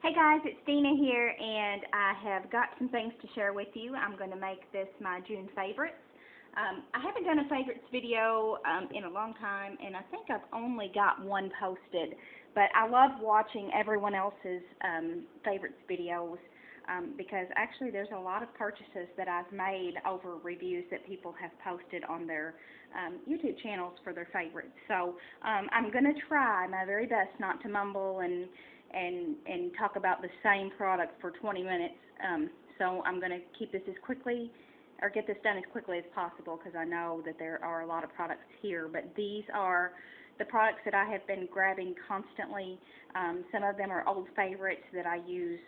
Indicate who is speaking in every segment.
Speaker 1: Hey guys, it's Dina here, and I have got some things to share with you. I'm going to make this my June favorites. I haven't done a favorites video in a long time, and I think I've only got one posted, but I love watching everyone else's favorites videos because actually there's a lot of purchases that I've made over reviews that people have posted on their YouTube channels for their favorites. So I'm going to try my very best not to mumble and talk about the same product for 20 minutes. So I'm going to keep this get this done as quickly as possible because I know that there are a lot of products here. But these are the products that I have been grabbing constantly. Some of them are old favorites that I use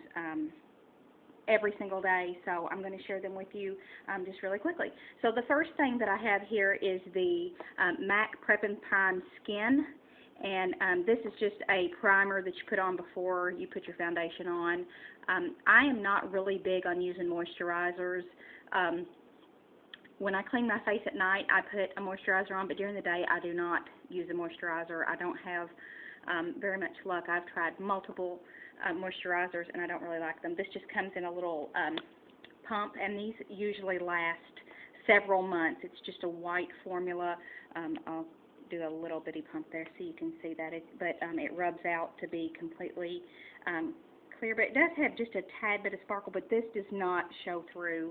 Speaker 1: every single day, so I'm going to share them with you just really quickly. So the first thing that I have here is the MAC Prep+Prime Skin. And this is just a primer that you put on before you put your foundation on. I am not really big on using moisturizers. When I clean my face at night, I put a moisturizer on, but during the day, I do not use a moisturizer. I don't have very much luck. I've tried multiple moisturizers, and I don't really like them. This just comes in a little pump, and these usually last several months. It's just a white formula. I'll do a little bitty pump there so you can see that, but it rubs out to be completely clear, but it does have just a tad bit of sparkle, but this does not show through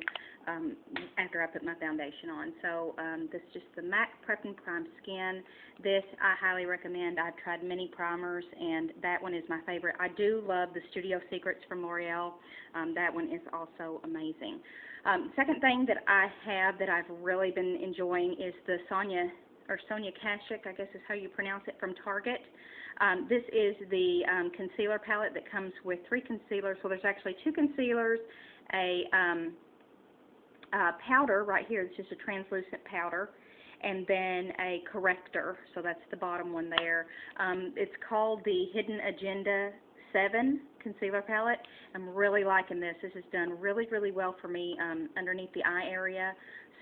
Speaker 1: after I put my foundation on. So this is just the MAC Prep+Prime Skin. This I highly recommend. I've tried many primers, and that one is my favorite. I do love the Studio Secrets from L'Oreal. That one is also amazing. Second thing that I have that I've really been enjoying is the Sonia Kashuk, I guess is how you pronounce it, from Target. This is the concealer palette that comes with 3 concealers. So there's actually 2 concealers, a powder right here. It's just a translucent powder, and then a corrector. So that's the bottom one there. It's called the Hidden Agenda 7 concealer palette. I'm really liking this. This has done really, really well for me underneath the eye area.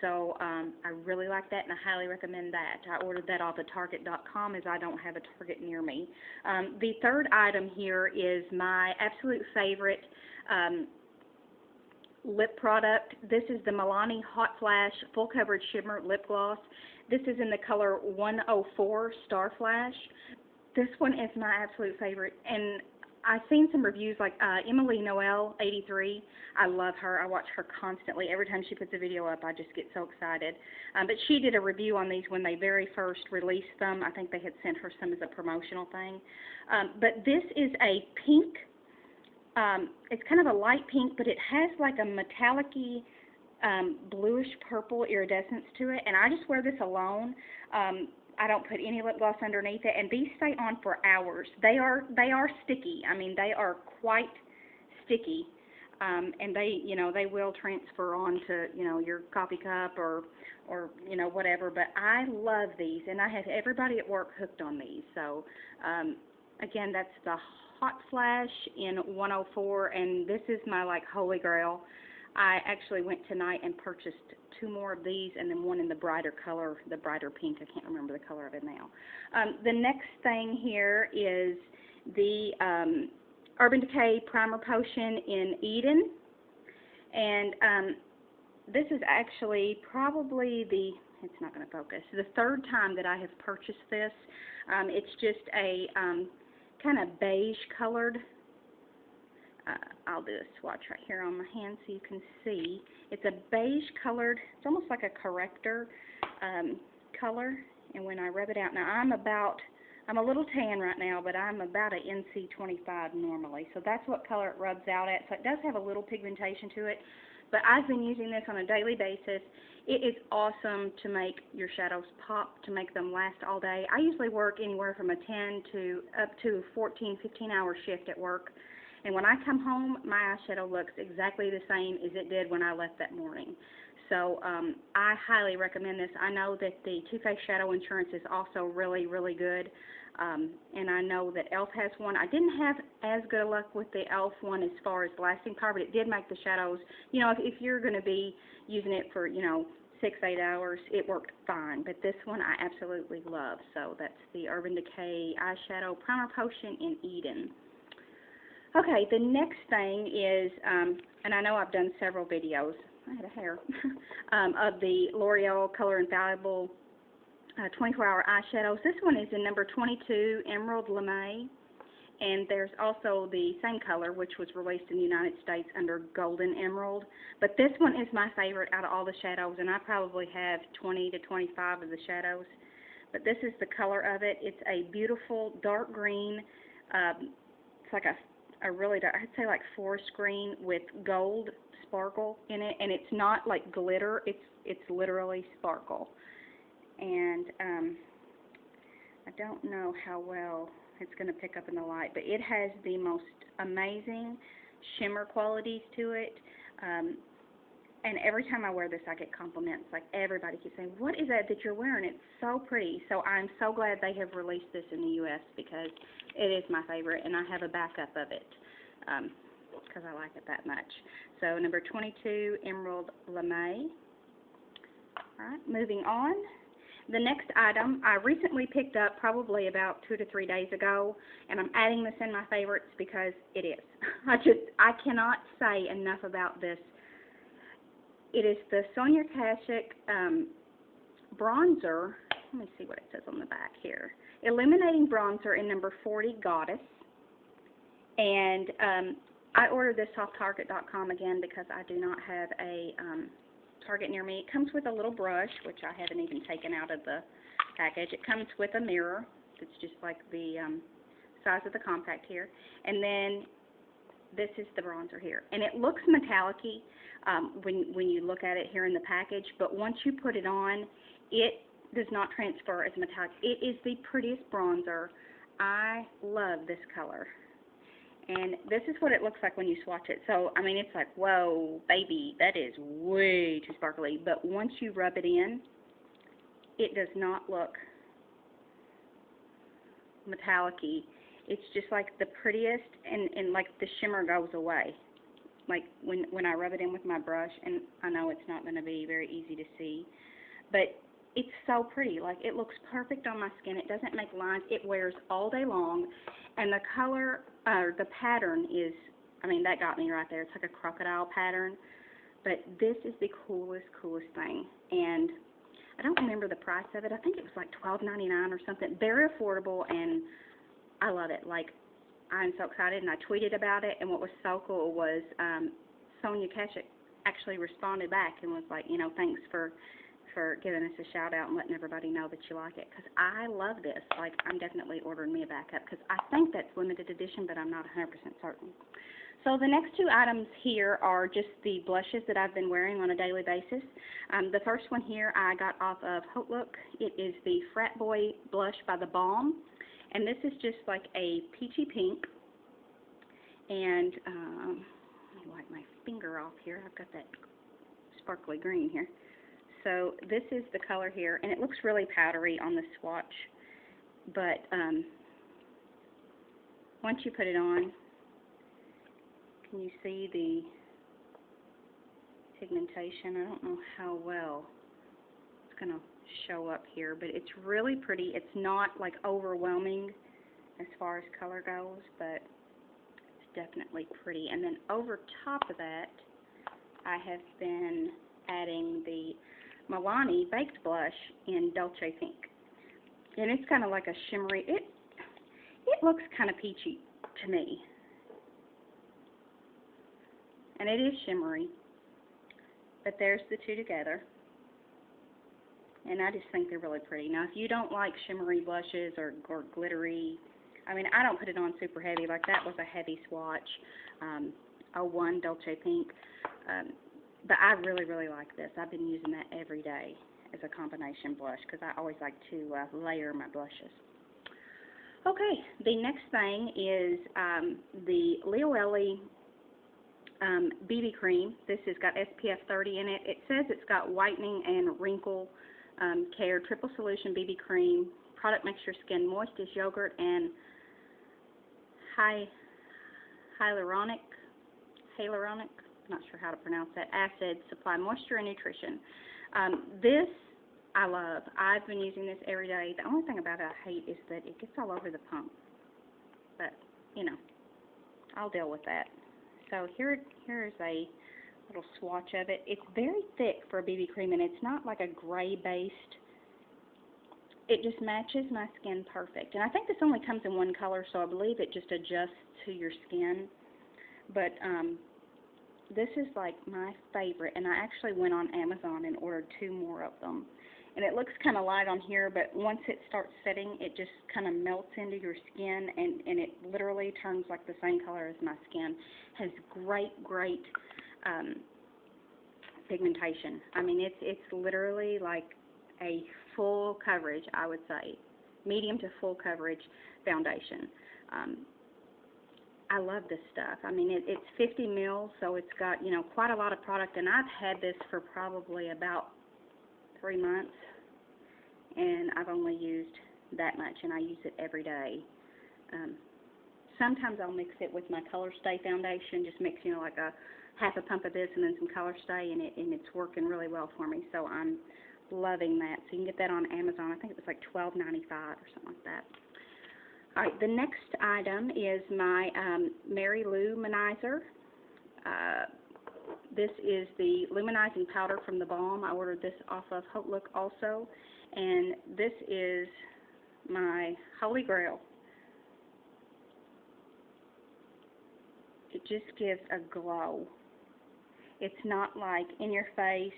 Speaker 1: So I really like that, and I highly recommend that. I ordered that off of Target.com as I don't have a Target near me. The third item here is my absolute favorite lip product. This is the Milani Haute Flash Full Coverage Shimmer Lip Gloss. This is in the color 104 Star Flash. This one is my absolute favorite, and I've seen some reviews like Emily Noel 83. I love her. I watch her constantly. Every time she puts a video up, I just get so excited. But she did a review on these when they very first released them. I think they had sent her some as a promotional thing. But this is a pink. It's kind of a light pink, but it has like a metallic-y bluish purple iridescence to it. And I just wear this alone. I don't put any lip gloss underneath it, and these stay on for hours. They are sticky. I mean, they are quite sticky, and they will transfer onto your coffee cup or whatever. But I love these, and I have everybody at work hooked on these. So again, that's the Hot Flash in 104, and this is my holy grail. I actually went tonight and purchased 2 more of these, and then one in the brighter color, the brighter pink. I can't remember the color of it now. The next thing here is the Urban Decay Primer Potion in Eden. And this is actually probably it's not going to focus, the 3rd time that I have purchased this. It's just a kind of beige colored. I'll do a swatch right here on my hand so you can see. It's a beige colored, it's almost like a corrector color, and when I rub it out, now I'm a little tan right now, but I'm about an NC25 normally, so that's what color it rubs out at. So it does have a little pigmentation to it, but I've been using this on a daily basis. It is awesome to make your shadows pop, to make them last all day. I usually work anywhere from a 10 to up to 14, 15-hour shift at work. And when I come home, my eyeshadow looks exactly the same as it did when I left that morning. So I highly recommend this. I know that the Too Faced Shadow Insurance is also really, really good. And I know that e.l.f. has one. I didn't have as good luck with the e.l.f. one as far as lasting power, but it did make the shadows, if you're going to be using it for, 6-8 hours, it worked fine. But this one I absolutely love. So that's the Urban Decay Eyeshadow Primer Potion in Eden. Okay, the next thing is, and I know I've done several videos, I had a hair, of the L'Oreal Color Infallible 24-hour eyeshadows. This one is in number 22, Emerald Lame, and there's also the same color, which was released in the United States under Golden Emerald. But this one is my favorite out of all the shadows, and I probably have 20 to 25 of the shadows. But this is the color of it. It's a beautiful dark green. It's like a really dark, I'd say like forest green with gold sparkle in it, and it's not like glitter. It's literally sparkle. And I don't know how well it's going to pick up in the light, but it has the most amazing shimmer qualities to it. And every time I wear this, I get compliments. Like, everybody keeps saying, "What is that you're wearing? It's so pretty." So I'm so glad they have released this in the U.S. because it is my favorite, and I have a backup of it because I like it that much. So number 22, Emerald Lame. All right, moving on. The next item I recently picked up probably about 2 to 3 days ago, and I'm adding this in my favorites because it is. I cannot say enough about this. It is the Sonia Kashuk bronzer. Let me see what it says on the back here. Illuminating bronzer in number 40, Goddess. And I ordered this off Target.com again because I do not have a Target near me. It comes with a little brush, which I haven't even taken out of the package. It comes with a mirror. It's just like the size of the compact here. And then this is the bronzer here. And it looks metallic-y when you look at it here in the package, but once you put it on, it does not transfer as metallic. It is the prettiest bronzer. I love this color. And this is what it looks like when you swatch it. So, I mean, it's like, whoa, baby, that is way too sparkly. But once you rub it in, it does not look metallic-y. It's just like the prettiest, and like the shimmer goes away. Like when I rub it in with my brush, and I know it's not going to be very easy to see, but it's so pretty. Like, it looks perfect on my skin. It doesn't make lines. It wears all day long, and the color, the pattern is, I mean, that got me right there. It's like a crocodile pattern, but this is the coolest thing. And I don't remember the price of it. I think it was like $12.99 or something. Very affordable, and I love it. Like, I'm so excited, and I tweeted about it, and what was so cool was Sonia Kashuk actually responded back and was like, you know, thanks for giving us a shout out and letting everybody know that you like it, because I love this. Like, I'm definitely ordering me a backup because I think that's limited edition, but I'm not 100% certain. So the next two items here are just the blushes that I've been wearing on a daily basis. The first one here I got off of Haute Look. It is the Frat Boy blush by the Balm, and this is just like a peachy pink. And let me wipe my finger off here. I've got that sparkly green here. So this is the color here, and it looks really powdery on the swatch, but once you put it on, can you see the pigmentation? I don't know how well it's going to show up here, but it's really pretty. It's not like overwhelming as far as color goes, but it's definitely pretty. And then over top of that, I have been adding the Milani Baked Blush in Dolce Pink. And it's kind of like a shimmery, it looks kind of peachy to me. And it is shimmery. But there's the two together. And I just think they're really pretty. Now, if you don't like shimmery blushes or glittery, I mean, I don't put it on super heavy. Like, that was a heavy swatch. 01 Dolce Pink. But I really like this. I've been using that every day as a combination blush because I always like to layer my blushes. Okay, the next thing is the Liole BB cream. This has got SPF 30 in it. It says it's got whitening and wrinkle care, triple solution BB cream. Product makes your skin moist as yogurt and hyaluronic. Not sure how to pronounce that, acid, supply moisture and nutrition. This I love. I've been using this every day. The only thing about it I hate is that it gets all over the pump. But, you know, I'll deal with that. So here is a little swatch of it. It's very thick for a BB cream, and it's not like a gray based. It just matches my skin perfect. And I think this only comes in one color, so I believe it just adjusts to your skin. But this is like my favorite, and I actually went on Amazon and ordered 2 more of them. And it looks kind of light on here, but once it starts setting, it just kind of melts into your skin, and it literally turns like the same color as my skin. Has great pigmentation. I mean, it's literally like a full coverage, I would say, medium to full coverage foundation. I love this stuff. I mean, it's 50 mils, so it's got, you know, quite a lot of product, and I've had this for probably about 3 months, and I've only used that much, and I use it every day. Sometimes I'll mix it with my Color Stay foundation, just mix, you know, like a half a pump of this and then some Color Stay, and it's working really well for me, so I'm loving that. So you can get that on Amazon. I think it was like $12.95 or something like that. All right, the next item is my Mary-Lou Manizer. This is the luminizing powder from the Balm. I ordered this off of Haute Look also, and this is my holy grail. It just gives a glow. It's not like in your face,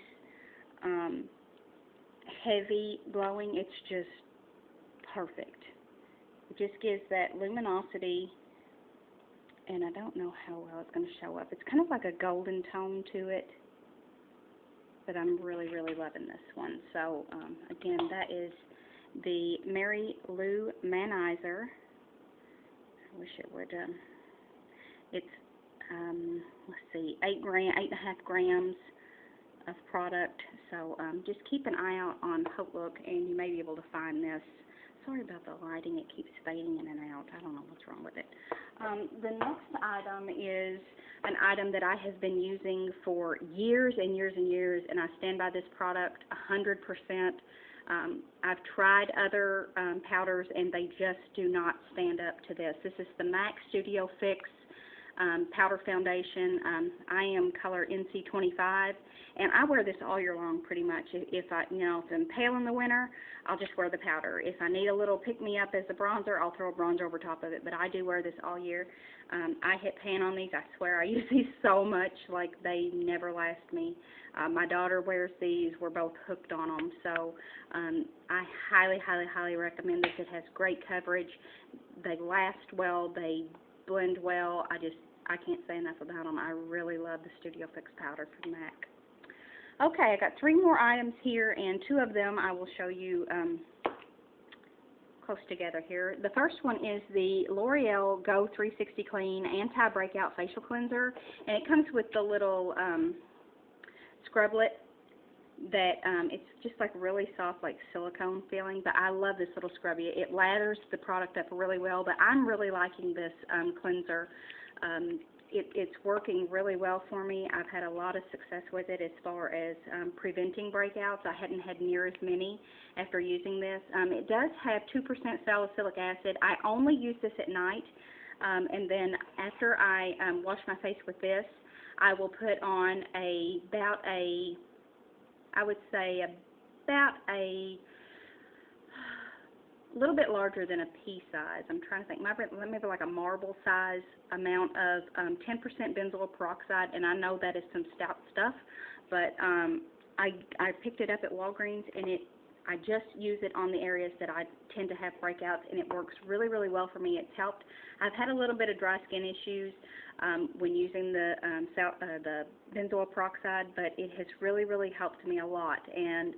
Speaker 1: heavy glowing. It's just perfect. It just gives that luminosity, and I don't know how well it's going to show up. It's kind of like a golden tone to it, but I'm really loving this one. So again, that is the Mary-Lou Manizer. I wish it would. It's let's see, 8.5 grams of product. So just keep an eye out on Haute Look, and you may be able to find this. Sorry about the lighting, it keeps fading in and out. I don't know what's wrong with it. The next item is an item that I have been using for years and years and years, and I stand by this product 100%. I've tried other powders, and they just do not stand up to this. This is the MAC Studio Fix powder foundation. I am color NC25, and I wear this all year long pretty much. If I'm pale in the winter, I'll just wear the powder. If I need a little pick-me-up as a bronzer, I'll throw a bronzer over top of it, but I do wear this all year. I hit pan on these. I swear I use these so much, like they never last me. My daughter wears these. We're both hooked on them, so I highly recommend this. It has great coverage. They last well. They blend well. I can't say enough about them. I really love the Studio Fix powder from MAC. Okay, I got 3 more items here, and 2 of them I will show you close together here. The first one is the L'Oreal Go 360 Clean Anti-Breakout Facial Cleanser, and it comes with the little scrublet that it's just like really soft, like silicone feeling, but I love this little scrubby. It lathers the product up really well, but I'm really liking this cleanser. It's working really well for me. I've had a lot of success with it as far as preventing breakouts. I hadn't had near as many after using this. It does have 2% salicylic acid. I only use this at night, and then after I wash my face with this, I will put on I would say about a little bit larger than a pea size. I'm trying to think, maybe like a marble size amount of 10% benzoyl peroxide, and I know that is some stout stuff, but I picked it up at Walgreens, and I just use it on the areas that I tend to have breakouts, and it works really well for me. It's helped. I've had a little bit of dry skin issues when using the benzoyl peroxide, but it has really helped me a lot, and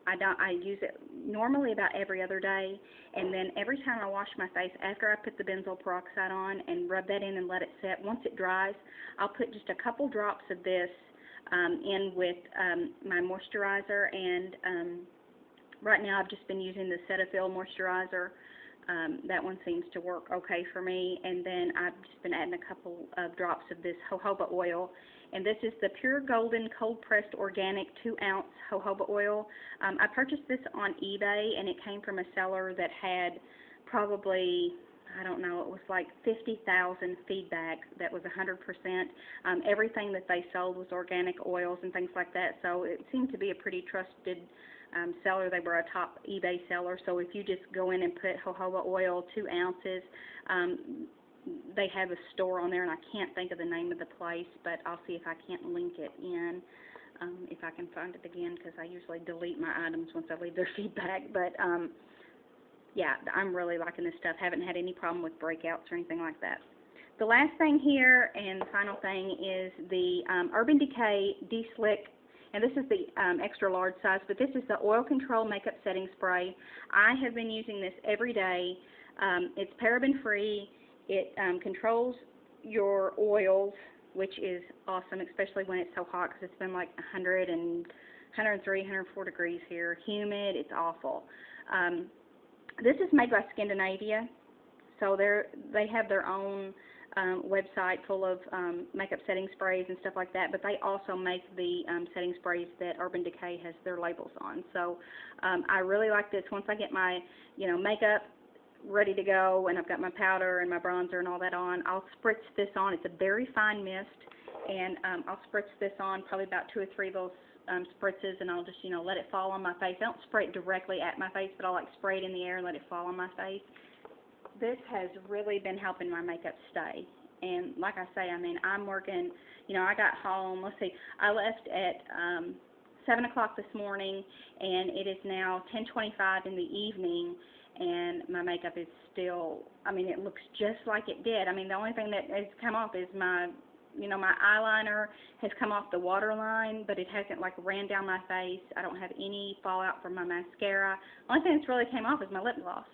Speaker 1: I use it normally about every other day, and then every time I wash my face, after I put the benzoyl peroxide on and rub that in and let it set, once it dries, I'll put just a couple drops of this in with my moisturizer, and right now I've just been using the Cetaphil moisturizer. That one seems to work okay for me, and then I've just been adding a couple of drops of this jojoba oil, and this is the Pure Golden Cold Pressed Organic 2-ounce jojoba oil. I purchased this on eBay, and it came from a seller that had probably, I don't know, it was like 50,000 feedback that was 100%. Everything that they sold was organic oils and things like that, so it seemed to be a pretty trusted seller. They were a top eBay seller, so if you just go in and put jojoba oil, 2 ounces, they have a store on there, and I can't think of the name of the place, but I'll see if I can't link it in, if I can find it again, because I usually delete my items once I leave their feedback. But yeah, I'm really liking this stuff. Haven't had any problem with breakouts or anything like that. The last thing here, and the final thing, is the Urban Decay De-Slick, and this is the extra large size, but this is the Oil Control Makeup Setting Spray. I have been using this every day. It's paraben free. It controls your oils, which is awesome, especially when it's so hot, because it's been like 103, 104 degrees here. Humid, it's awful. This is made by Scandinavia, so they have their own website full of makeup setting sprays and stuff like that, but they also make the setting sprays that Urban Decay has their labels on. So I really like this. Once I get my makeup ready to go, and I've got my powder and my bronzer and all that on, I'll spritz this on. It's a very fine mist, and I'll spritz this on, probably about 2 or 3 of those spritzes, and I'll just let it fall on my face. I don't spray it directly at my face, but I'll like spray it in the air and let it fall on my face. This has really been helping my makeup stay. And like I say, I mean, I'm working, I got home, let's see, I left at 7 o'clock this morning, and it is now 10:25 in the evening, and my makeup is still, I mean, it looks just like it did. I mean, the only thing that has come off is my eyeliner has come off the waterline, but it hasn't like ran down my face. I don't have any fallout from my mascara. The only thing that's really came off is my lip gloss.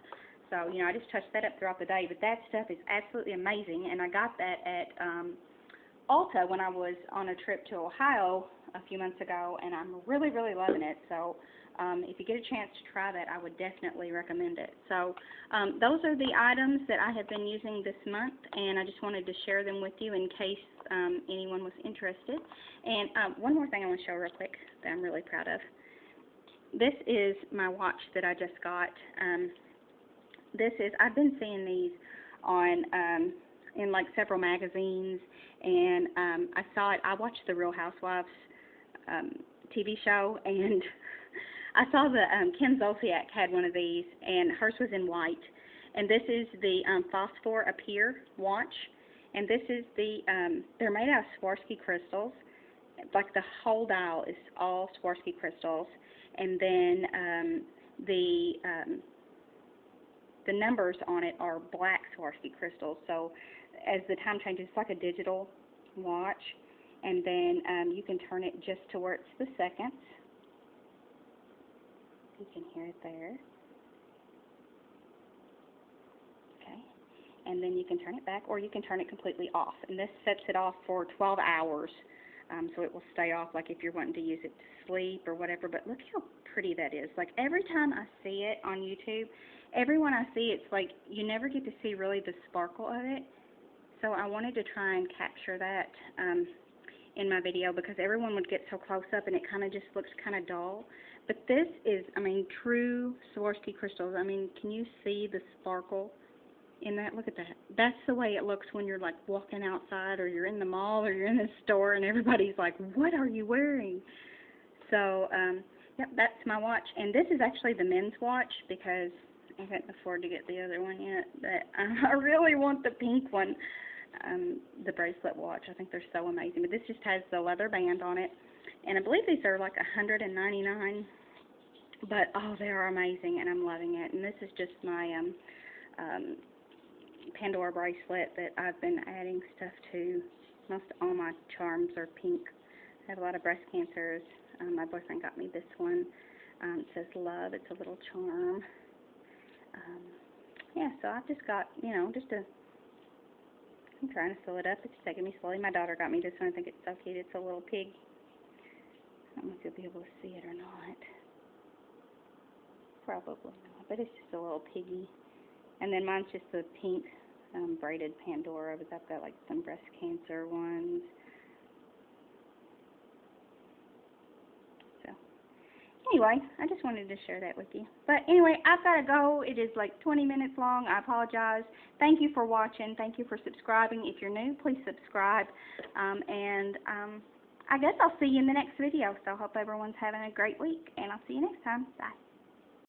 Speaker 1: So, I just touched that up throughout the day, but that stuff is absolutely amazing, and I got that at Ulta when I was on a trip to Ohio a few months ago, and I'm really, really loving it. So if you get a chance to try that, I would definitely recommend it. So those are the items that I have been using this month, and I just wanted to share them with you in case anyone was interested. And one more thing I want to show real quick that I'm really proud of. This is my watch that I just got. I've been seeing these on in like several magazines, and I saw it. I watched the Real Housewives TV show, and I saw the Kim Zolciak had one of these, and hers was in white. And this is the Phosphor Appear watch, and this is the they're made out of Swarovski crystals. Like the whole dial is all Swarovski crystals, and then the numbers on it are black Swarovski crystals. So as the time changes, it's like a digital watch, and then you can turn it just to where it's the seconds. You can hear it there. Okay. And then you can turn it back, or you can turn it completely off. And this sets it off for 12 hours. So it will stay off, like if you're wanting to use it to sleep or whatever. But look how pretty that is. Like every time I see it on YouTube, everyone I see, it's like you never get to see really the sparkle of it. So I wanted to try and capture that in my video, because everyone would get so close up and it kind of just looks kind of dull. But this is, I mean, true Swarovski crystals. I mean, can you see the sparkle in that? Look at that. That's the way it looks when you're like walking outside, or you're in the mall, or you're in the store, and everybody's like, what are you wearing? So, yep, that's my watch. And this is actually the men's watch, because I can't afford to get the other one yet, but I really want the pink one, the bracelet watch. I think they're so amazing. But this just has the leather band on it, and I believe these are like $199. But oh, they are amazing, and I'm loving it. And this is just my Pandora bracelet that I've been adding stuff to. Most all my charms are pink. I have a lot of breast cancers. My boyfriend got me this one. It says love. It's a little charm. Yeah, so I've just got, I'm trying to fill it up. It's taking me slowly. My daughter got me this one. I think it's so cute. It's a little pig. I don't know if you'll be able to see it or not. Probably not, but it's just a little piggy. And then mine's just the pink braided Pandora, but I've got like some breast cancer ones. So anyway, I just wanted to share that with you. But anyway, I've got to go. It is like 20 minutes long. I apologize. Thank you for watching. Thank you for subscribing. If you're new, please subscribe. I guess I'll see you in the next video. So I hope everyone's having a great week, and I'll see you next time. Bye.